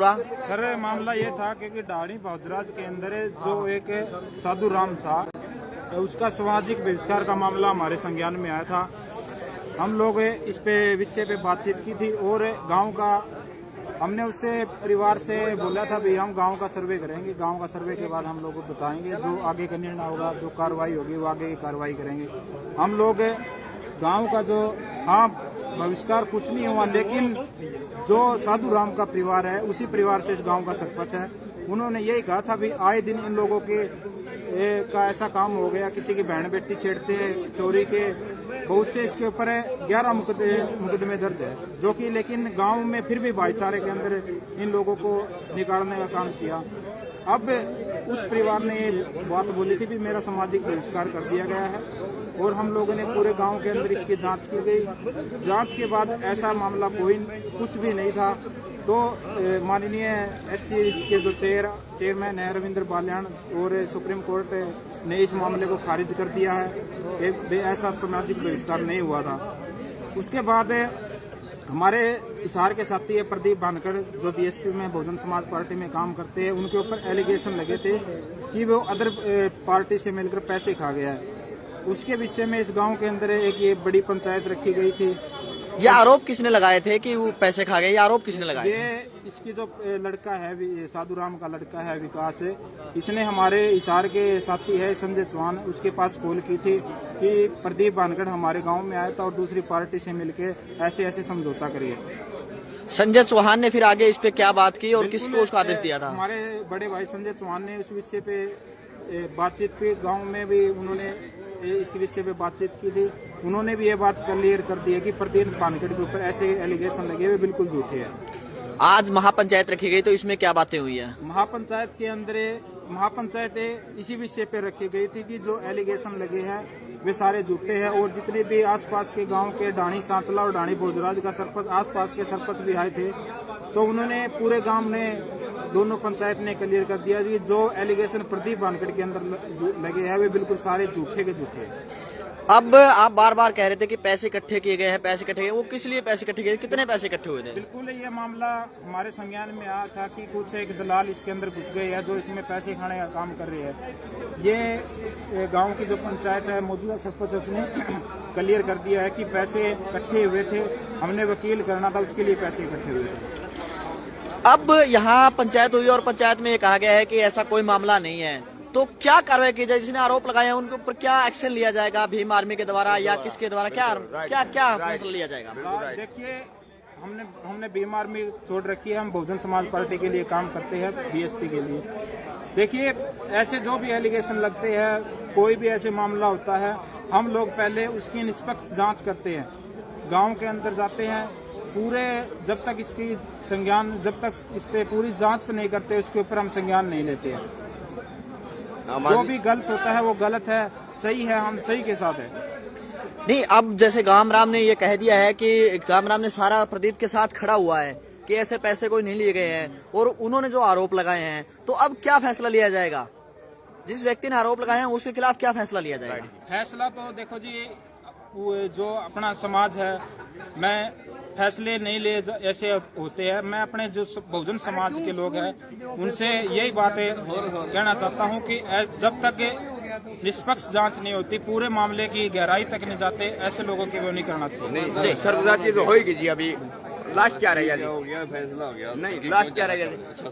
पूरा? सर मामला ये था कि ढाणी भोजराज के अंदर जो एक साधु राम था, उसका सामाजिक बहिष्कार का मामला हमारे संज्ञान में आया था। हम लोग इस पे विषय पे बातचीत की थी और गांव का हमने उससे परिवार से बोला था भी हम गांव का सर्वे करेंगे, गांव का सर्वे के बाद हम लोग को बताएंगे, जो आगे का निर्णय होगा, जो कार्रवाई होगी वो आगे की कार्रवाई करेंगे। हम लोग गांव का जो बहिष्कार कुछ नहीं हुआ, लेकिन जो साधु राम का परिवार है उसी परिवार से इस गांव का सरपंच है, उन्होंने यही कहा था भी आए दिन इन लोगों के का ऐसा काम हो गया, किसी की बहन बेटी छेड़ते हैं, चोरी के बहुत से इसके ऊपर 11 मुकदमे दर्ज है, जो कि लेकिन गांव में फिर भी भाईचारे के अंदर इन लोगों को निकालने का काम किया। अब उस परिवार ने ये बात बोली थी भी मेरा सामाजिक बहिष्कार कर दिया गया है और हम लोगों ने पूरे गांव के अंदर इसकी जांच की गई। जांच के बाद ऐसा मामला कुछ भी नहीं था। तो माननीय एससी के जो चेयरमैन है रविंद्र बाल्यान और सुप्रीम कोर्ट ने इस मामले को खारिज कर दिया है कि ऐसा सामाजिक बहिष्कार नहीं हुआ था। उसके बाद हमारे हिसार के साथी है प्रदीप भानखड़, जो बीएसपी में बहुजन समाज पार्टी में काम करते हैं, उनके ऊपर एलिगेशन लगे थे कि वो अदर पार्टी से मिलकर पैसे खा गया है। उसके विषय में इस गांव के अंदर एक ये बड़ी पंचायत रखी गई थी। ये आरोप किसने लगाए थे कि वो पैसे खा गए? ये आरोप किसने लगाए? ये इसकी जो लड़का है, साधु राम का लड़का है विकास, इसने हमारे हिसार के साथी है संजय चौहान, उसके पास कॉल की थी कि प्रदीप भानखड़ हमारे गांव में आया था और दूसरी पार्टी से मिलके ऐसे ऐसे समझौता करिए। संजय चौहान ने फिर आगे इस पे क्या बात की और किसको उसका आदेश दिया था? हमारे बड़े भाई संजय चौहान ने इस विषय पे बातचीत की, गाँव में भी उन्होंने इस विषय पे बातचीत की थी। उन्होंने भी ये बात क्लियर कर दी है कि प्रदीप भानखड़ के ऊपर ऐसे एलिगेशन लगे हुए बिल्कुल झूठे हैं। आज महापंचायत रखी गई तो इसमें क्या बातें हुई है? महापंचायत के अंदर महापंचायत इसी विषय पे रखी गई थी कि जो एलिगेशन लगे हैं वे सारे झूठे हैं और जितने भी आसपास के गांव के ढाणी चांचला और ढाणी भोजराज का सरपंच, आसपास के सरपंच भी आए थे, तो उन्होंने पूरे गांव ने दोनों पंचायत ने क्लियर कर दिया कि जो एलिगेशन प्रदीप भानखड़ के अंदर लगे हैं वे बिल्कुल सारे झूठे के झूठे। अब आप बार बार कह रहे थे कि पैसे इकट्ठे किए गए हैं, पैसे इकट्ठे किए, वो किस लिए पैसे इकट्ठे किए? कितने पैसे इकट्ठे हुए थे? बिल्कुल ये मामला हमारे संज्ञान में आया था कि कुछ एक दलाल इसके अंदर घुस गए हैं जो इसमें पैसे खाने का काम कर रहे हैं। ये गांव की जो पंचायत है, मौजूदा सरपंच, उसने क्लियर कर दिया है कि पैसे इकट्ठे हुए थे, हमने वकील करना था, उसके लिए पैसे इकट्ठे हुए थे। अब यहाँ पंचायत हुई और पंचायत में ये कहा गया है कि ऐसा कोई मामला नहीं है, तो क्या कार्रवाई की जाए? जिसने आरोप लगाए हैं उनके ऊपर क्या एक्शन लिया जाएगा? भीम आर्मी के द्वारा या किसके द्वारा क्या फैसला लिया जाएगा? देखिए, हमने भीम आर्मी छोड़ रखी है, हम बहुजन समाज पार्टी के लिए काम करते हैं, बीएसपी के लिए। देखिए, ऐसे जो भी एलिगेशन लगते हैं, कोई भी ऐसे मामला होता है, हम लोग पहले उसकी निष्पक्ष जांच करते हैं, गांव के अंदर जाते हैं, पूरे जब तक इसकी संज्ञान, जब तक इस पे पूरी जांच नहीं करते उसके ऊपर हम संज्ञान नहीं लेते हैं। जो भी गलत होता है वो गलत है, सही है हम सही के साथ है। नहीं, अब जैसे गामराम ने ये कह दिया है कि गामराम ने सारा प्रदीप के साथ खड़ा हुआ है कि ऐसे पैसे कोई नहीं लिए गए हैं और उन्होंने जो आरोप लगाए हैं, तो अब क्या फैसला लिया जाएगा? जिस व्यक्ति ने आरोप लगाए हैं उसके खिलाफ क्या फैसला लिया जाएगा? फैसला तो देखो जी, जो अपना समाज है, मैं फैसले नहीं ले ऐसे होते हैं। मैं अपने जो बहुजन समाज के लोग हैं उनसे यही बातें कहना चाहता हूं कि जब तक निष्पक्ष जांच नहीं होती, पूरे मामले की गहराई तक नहीं जाते, ऐसे लोगों की वो नहीं करना चाहिए। नहीं, सरदार जी तो होगी जी, अभी लास्ट क्या रहेगा? फैसला हो गया, नहीं लास्ट क्या रहेगा?